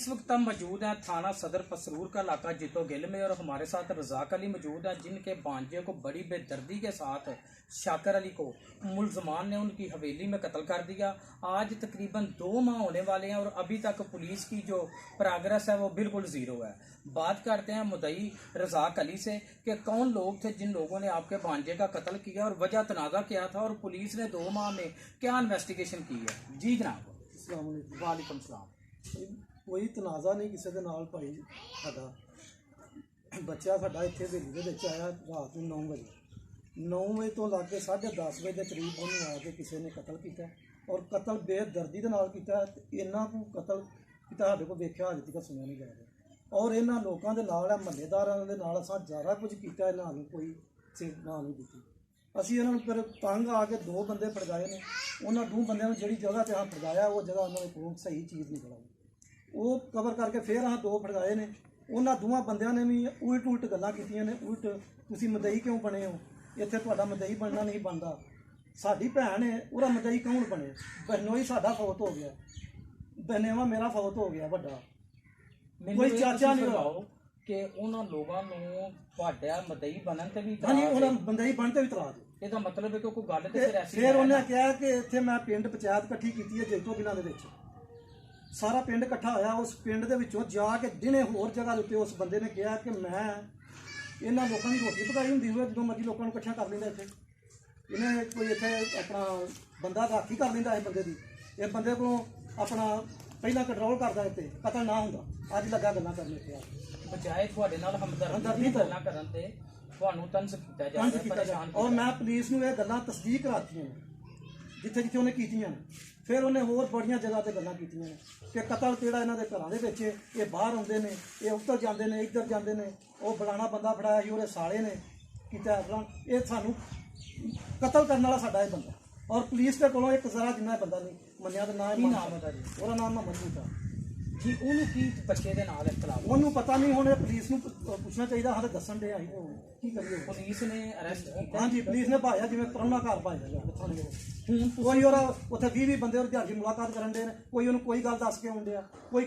इस वक्त हम मौजूद हैं थाना सदर पसरूर का इलाका जितो गिल में और हमारे साथ रज़ाक अली मौजूद हैं जिनके भांजे को बड़ी बेदर्दी के साथ शाकर अली को मुलजमान ने उनकी हवेली में कत्ल कर दिया। आज तकरीबन 2 माह होने वाले हैं और अभी तक पुलिस की जो प्रोग्रेस है वो बिल्कुल ज़ीरो है। बात करते हैं मुद्दई रज़ाक अली से कि कौन लोग थे जिन लोगों ने आपके भांजे का कत्ल किया और वजह तनाज़ा क्या था और पुलिस ने 2 माह में क्या इन्वेस्टिगेशन की है। जी जनाब। वालेकुम सलाम। कोई तनाज़ा नहीं किसी के नाल भाई। साडा बच्चा साडा इत्थे हवेली दे विच आया रात नूं 9 बजे तो लग के 10:30 बजे के करीब उन्होंने आके किसी ने कत्ल किया और कत्ल बेदर्दी दे नाल कीता। इन्ना को कत्ल किया साडे कोल वेख्या अजे तक सुनिया नहीं जा रहा और इन्हां लोकां दे नाल महल्लेदारां दे नाल असां ज़्यादा कुछ कीता। इन्हां नूं कोई सिर ना नहीं दित्ती। असीं इन्हां नूं फिर तंग आके 2 बंदे फड़काए ने। उन्हां 2 बंदिआं नूं जिहड़ी जगह ते असां फड़काया वो जगह उन्हां दे कोल सही चीज़ नहीं फड़ाई। वो कवर करके फिर अं 2 फड़काए ने। उन्होंने 2 बंदियां ने भी उल्ट गल्लां कीतियां ने। उल्ट तुसीं मदई क्यों बने हो, इत्थे तुहाडा मदई बनना नहीं बनता। साडी भैन है उहदा मदई कौन बने। बहनोई साडा फौत हो गया, बहनेवा मेरा फौत हो गया वड्डा, कोई चाचा नहीं हो कि उन्हां लोगां नूं तुहाडा मदई बनन ते भी हाँ जी उन्हें मदई बन ते भी तरा दो। ਇਹਦਾ मतलब है कि कोई गल ते फिर ऐसी फिर उन्हें कहा कि इत्थे मैं पिंड पंचायत इकट्ठी की है जैतो बिना दे विच। सारा पिंड इकट्ठा होया। उस पिंड दे विचों जाके दिने होर जगह उत्ते उस बंदे ने कहा कि मैं इन्हां लोकां दी रोटी पकाई हुंदी होवे जदों मर्जी लोकां नूं इकट्ठा कर लैंदा। इत्थे इन्हें कोई इत्थे अपना बंदा राखी कर लैंदा इस बंदे दी। इस बंदे कोलों अपना पहला कंट्रोल करदा इत्थे कतल ना हुंदा। अज लगा गल्लां करने इत्थे बजाए तुहाडे नाल हमदर्दी गल्लां करन ते ਤੁਹਾਨੂੰ ਤੰਜ਼ ਕੀਤਾ ਜਾ ਰਿਹਾ ਪਰੇਸ਼ਾਨ और मैं पुलिस ਨੂੰ ਇਹ ਗੱਲਾਂ ਤਸਦੀਕ ਕਰਾਤੀਆਂ ਨੇ ਜਿੱਥੇ ਜਿੱਥੇ ਉਹਨੇ ਕੀਤੀਆਂ। ਫਿਰ ਉਹਨੇ ਹੋਰ ਬੜੀਆਂ ਜਗ੍ਹਾ ਤੇ ਗੱਲਾਂ ਕੀਤੀਆਂ ਨੇ ਕਿ ਕਤਲ ਕਿਹੜਾ ਇਹਨਾਂ ਦੇ ਘਰਾਂ ਦੇ ਵਿੱਚ ਇਹ ਬਾਹਰ ਆਉਂਦੇ ਨੇ, ਇਹ ਉੱਧਰ ਜਾਂਦੇ ਨੇ, ਇੱਧਰ ਜਾਂਦੇ ਨੇ। ਉਹ ਬਲਾਣਾ ਬੰਦਾ ਫੜਾਇਆ ਸੀ ਉਹਦੇ ਸਾਲੇ ਨੇ ਕੀਤਾ ਫਲਾਂ। ਇਹ ਸਾਨੂੰ ਕਤਲ ਕਰਨ ਵਾਲਾ ਸਾਡਾ ਇਹ ਬੰਦਾ ਔਰ ਪੁਲਿਸ ਦੇ ਕੋਲੋਂ ਇੱਕ ਜ਼ਰਾ ਜਿੰਨਾ ਬੰਦਾ ਨਹੀਂ ਮੰਨਿਆ ਤੇ ਨਾ ਹੀ ਨਾਮ ਹੈ ਜੀ ਉਹਦਾ ਨਾਮ ਮੁਹੰਮਦ ਬੂਟਾ ਜੀ। ਉਹਨੂੰ ਕੀ ਬੱਚੇ ਦੇ ਨਾਲ ਇਖਤਲਾਫ ਉਹਨੂੰ ਪਤਾ ਨਹੀਂ। ਹੁਣ ਪੁਲਿਸ ਨੂੰ ਪੁੱਛਣਾ ਚਾਹੀਦਾ। ਹਾਂ ਦੱਸਣ ਦੇ ਆਈ ਕੀ ਕਰੀਏ। ਪੁਲਿਸ ਨੇ ਅਰੈਸਟ ਕੀਤਾ। ਹਾਂਜੀ ਪੁਲਿਸ ਨੇ ਭਾਇਆ ਜਿਵੇਂ ਪਰੌਣਾ ਘਰ ਭਾਇਆ ਥਾਣੇ ਕੋਈ ਉਹਦਾ ਉੱਥੇ 20 ਬੰਦੇ ਉਹ ਦਿਹਾੜੀ ਮੁਲਾਕਾਤ ਕਰਨ ਦੇ ਨੇ। ਕੋਈ ਉਹਨੂੰ ਕੋਈ ਗੱਲ ਦੱਸ ਕੇ ਆਉਂਦੇ,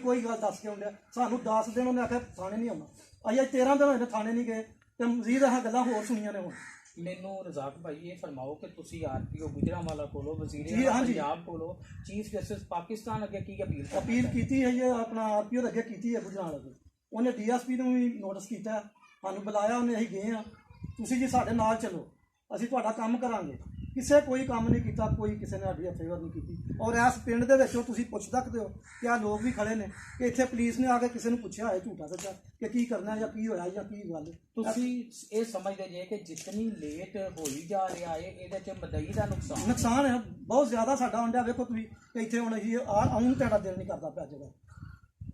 ਕੋਈ ਗੱਲ ਦੱਸ ਕੇ ਆਉਂਦੇ। ਸਾਨੂੰ 10 ਦਿਨ ਉਹਨੇ ਆਖਿਆ ਥਾਣੇ ਨਹੀਂ ਆਉਣਾ। ਅਸੀਂ ਅੱਜ 13 ਦਿਨ ਹੋਏ ਨੇ ਥਾਣੇ ਨਹੀਂ ਗਏ ਤੇ ਮਜ਼ੀਦ ਇਹ ਗੱਲਾਂ ਹੋਰ ਸੁਣੀਆਂ ਨੇ। ਹੁਣ ਮੈਨੂੰ ਰਜ਼ਾਕ ਭਾਈ ਇਹ ਫਰਮਾਓ ਕਿ ਤੁਸੀਂ ਆਰਪੀਓ ਗੁਜਰਾਂਵਾਲਾ ਕੋਲੋਂ ਵਜ਼ੀਰ ਪੰਜਾਬ ਕੋਲੋਂ ਚੀਫ ਜਸਟਿਸ ਪਾਕਿਸਤਾਨ ਅੱਗੇ ਕੀ ਅਪੀਲ ਕੀਤੀ ਹੈ ਜੀ। ਆਪਣਾ ਆਰਪੀਓ ਦੇ ਅੱਗੇ ਕੀਤੀ ਹੈ ਗੁਜਰਾਂਵਾਲਾ ਅੱਗੇ। ਉਹਨੇ ਡੀਐਸਪੀ ਨੂੰ ਵੀ ਨੋਟਿਸ ਕੀਤਾ, ਸਾਨੂੰ ਬੁਲਾਇਆ ਉਹਨੇ। ਅਸੀਂ ਗਏ ਹਾਂ, ਤੁਸੀਂ ਜੀ ਸਾਡੇ ਨਾਲ ਚੱਲੋ, ਅਸੀਂ ਤੁਹਾਡਾ ਕੰਮ ਕਰਾਂਗੇ। ਕਿਸੇ ਕੋਈ ਕੰਮ ਨਹੀਂ ਕੀਤਾ, ਕੋਈ ਕਿਸੇ ਨੇ ਸਾਡੀ ਫੇਵਰ ਨਹੀਂ ਕੀਤੀ। ਔਰ ਇਸ ਪਿੰਡ ਦੇ ਵਿੱਚੋਂ ਤੁਸੀਂ ਪੁੱਛ ਸਕਦੇ ਹੋ ਕਿ ਆਹ ਲੋਕ ਵੀ ਖੜੇ ਨੇ ਕਿ ਇੱਥੇ ਪੁਲਿਸ ਨੇ ਆ ਕੇ ਕਿਸੇ ਨੂੰ ਪੁੱਛਿਆ ਹੈ ਝੂਠਾ ਸੱਚਾ ਕਿ ਕੀ ਕਰਨਾ ਜਾਂ ਕੀ ਹੋਇਆ ਜਾਂ ਕੀ ਗੱਲ। ਤੁਸੀਂ ਇਹ ਸਮਝਦੇ ਜੇ ਕਿ ਜਿਤਨੀ ਲੇਟ ਹੋਈ ਜਾ ਰਿਹਾ ਹੈ ਇਹਦੇ 'ਚ ਮਦਈ ਦਾ ਨੁਕਸਾਨ ਹੈ ਬਹੁਤ ਜ਼ਿਆਦਾ ਸਾਡਾ ਹੁੰਦਾ। ਵੇਖੋ ਤੁਸੀਂ ਇੱਥੇ ਹੁਣ ਅਸੀਂ ਆਉਣ ਤੁਹਾਡਾ ਦਿਲ ਨਹੀਂ ਕਰਦਾ ਪਿਆ ਜਗ੍ਹਾ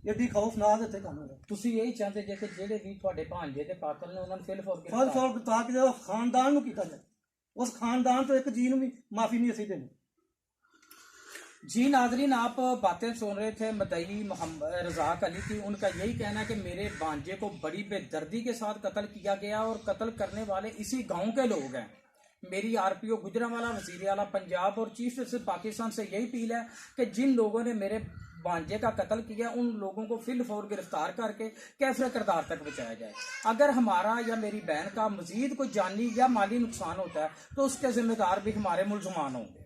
ਐਡੀ ਖੌਫਨਾਕ ਇੱਥੇ ਕੰਮ ਹੋਇਆ। ਤੁਸੀਂ ਇਹ ਚਾਹੁੰਦੇ ਜੇ ਕਿ ਜਿਹੜੇ ਵੀ ਤੁਹਾਡੇ ਭਾਂਜੇ ਦੇ ਕਾਤਲ ਨੇ ਉਹਨਾਂ ਨੂੰ ਫਲ ਬਤਾ ਕੇ ਖਾਨਦਾਨ ਨੂੰ ਕੀਤਾ ਜਾਏ। उस खानदान तो एक जी भी माफ़ी नहीं असी देनी। जी नाजरीन, आप बातें सुन रहे थे मदई रज़ाक अली की। उनका यही कहना है कि मेरे भांजे को बड़ी बेदर्दी के साथ कत्ल किया गया और कत्ल करने वाले इसी गांव के लोग हैं। मेरी आरपीओ गुजरांवाला, वज़ीर आला पंजाब और चीफ जस्टिस पाकिस्तान से यही अपील है कि जिन लोगों ने मेरे भांजे का कत्ल किया उन लोगों को फिल फौर गिरफ्तार करके कैफर किरदार तक पहुँचाया जाए। अगर हमारा या मेरी बहन का मजीद कोई जानी या माली नुकसान होता है तो उसके जिम्मेदार भी हमारे मुलजमान होंगे।